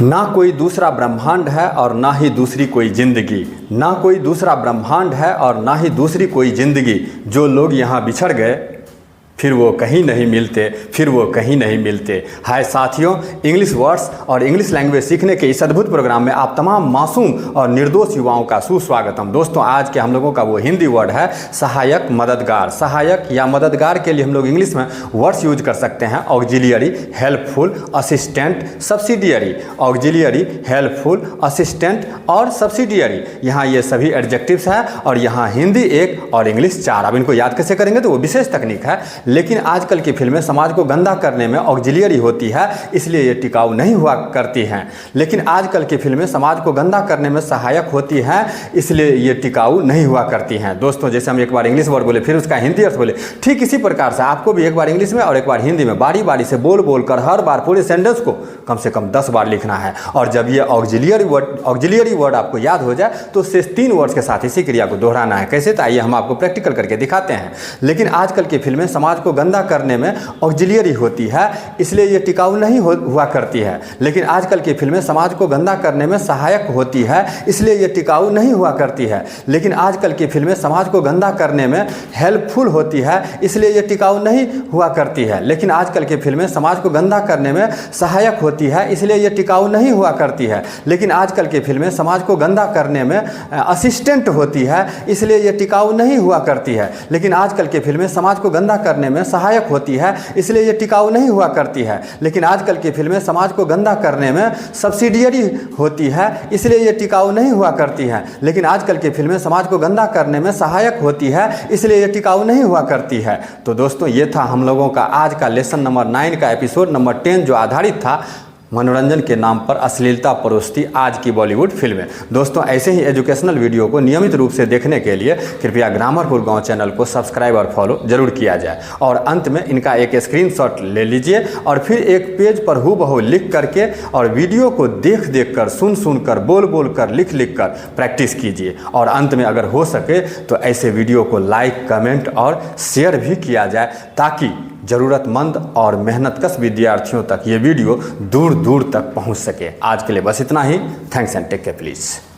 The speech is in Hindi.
ना कोई दूसरा ब्रह्मांड है और ना ही दूसरी कोई जिंदगी। ना कोई दूसरा ब्रह्मांड है और ना ही दूसरी कोई जिंदगी। जो लोग यहाँ बिछड़ गए फिर वो कहीं नहीं मिलते, फिर वो कहीं नहीं मिलते। हाय साथियों, इंग्लिश वर्ड्स और इंग्लिश लैंग्वेज सीखने के इस अद्भुत प्रोग्राम में आप तमाम मासूम और निर्दोष युवाओं का सुस्वागतम। दोस्तों, आज के हम लोगों का वो हिंदी वर्ड है सहायक, मददगार। सहायक या मददगार के लिए हम लोग इंग्लिश में वर्ड्स यूज कर सकते हैं auxiliary, helpful, assistant, subsidiary. Auxiliary, helpful, assistant और सब्सिडियरी, यहाँ ये सभी एडजेक्टिव्स हैं और यहाँ हिंदी 1 और इंग्लिश 4। अब इनको याद कैसे करेंगे तो वो विशेष तकनीक है। लेकिन आजकल की फिल्में समाज को गंदा करने में ऑक्सिलियरी होती है, इसलिए ये टिकाऊ नहीं हुआ करती हैं। लेकिन आजकल की फिल्में समाज को गंदा करने में सहायक होती हैं, इसलिए ये टिकाऊ नहीं हुआ करती हैं। दोस्तों, जैसे हम एक बार इंग्लिश वर्ड बोले फिर उसका हिंदी अर्थ बोले, ठीक इसी प्रकार से आपको भी एक बार इंग्लिश में और एक बार हिंदी में बारी बारी से बोल बोल कर हर बार पूरे सेंटेंस को कम से कम 10 बार लिखना है। और जब ये ऑक्सिलियरी वर्ड आपको याद हो जाए तो शेष 3 वर्ड्स के साथ इसी क्रिया को दोहराना है। कैसे? तो आइए हम आपको प्रैक्टिकल करके दिखाते हैं। लेकिन आजकल की फिल्में समाज को गंदा करने में ऑक्सिलियरी होती है, इसलिए ये टिकाऊ नहीं हुआ करती है। लेकिन आजकल की फिल्में समाज को गंदा करने में सहायक होती है, इसलिए ये टिकाऊ नहीं हुआ करती है। लेकिन आजकल की फिल्में समाज को गंदा करने में हेल्पफुल होती है, इसलिए ये टिकाऊ नहीं हुआ करती है। लेकिन आजकल की फिल्में समाज को गंदा करने में सहायक होती है, इसलिए ये टिकाऊ नहीं हुआ करती है। लेकिन आजकल की फिल्में समाज को गंदा करने में असिस्टेंट होती है, इसलिए ये टिकाऊ नहीं हुआ करती है। लेकिन आजकल की फिल्में समाज को गंदा करने में सहायक होती है, इसलिए ये टिकाऊ नहीं हुआ करती है। लेकिन आजकल की फिल्में समाज को गंदा करने में सब्सिडियरी होती है, इसलिए ये टिकाऊ नहीं हुआ करती है। लेकिन आजकल की फिल्में समाज को गंदा करने में सहायक होती है, इसलिए ये टिकाऊ नहीं हुआ करती है। तो दोस्तों, ये था हम लोगों का आज का लेसन नंबर 9 का एपिसोड नंबर 10, जो आधारित था मनोरंजन के नाम पर अश्लीलता परोसती आज की बॉलीवुड फिल्में। दोस्तों, ऐसे ही एजुकेशनल वीडियो को नियमित रूप से देखने के लिए कृपया ग्रामरपुर गांव चैनल को सब्सक्राइब और फॉलो जरूर किया जाए। और अंत में इनका एक स्क्रीनशॉट ले लीजिए और फिर एक पेज पर हूबहू लिख करके और वीडियो को देख देख कर, सुन सुन कर, बोल बोल कर, लिख लिख कर प्रैक्टिस कीजिए। और अंत में अगर हो सके तो ऐसे वीडियो को लाइक, कमेंट और शेयर भी किया जाए, ताकि ज़रूरतमंद और मेहनतकश विद्यार्थियों तक ये वीडियो दूर दूर तक पहुंच सके। आज के लिए बस इतना ही। Thanks and take care please.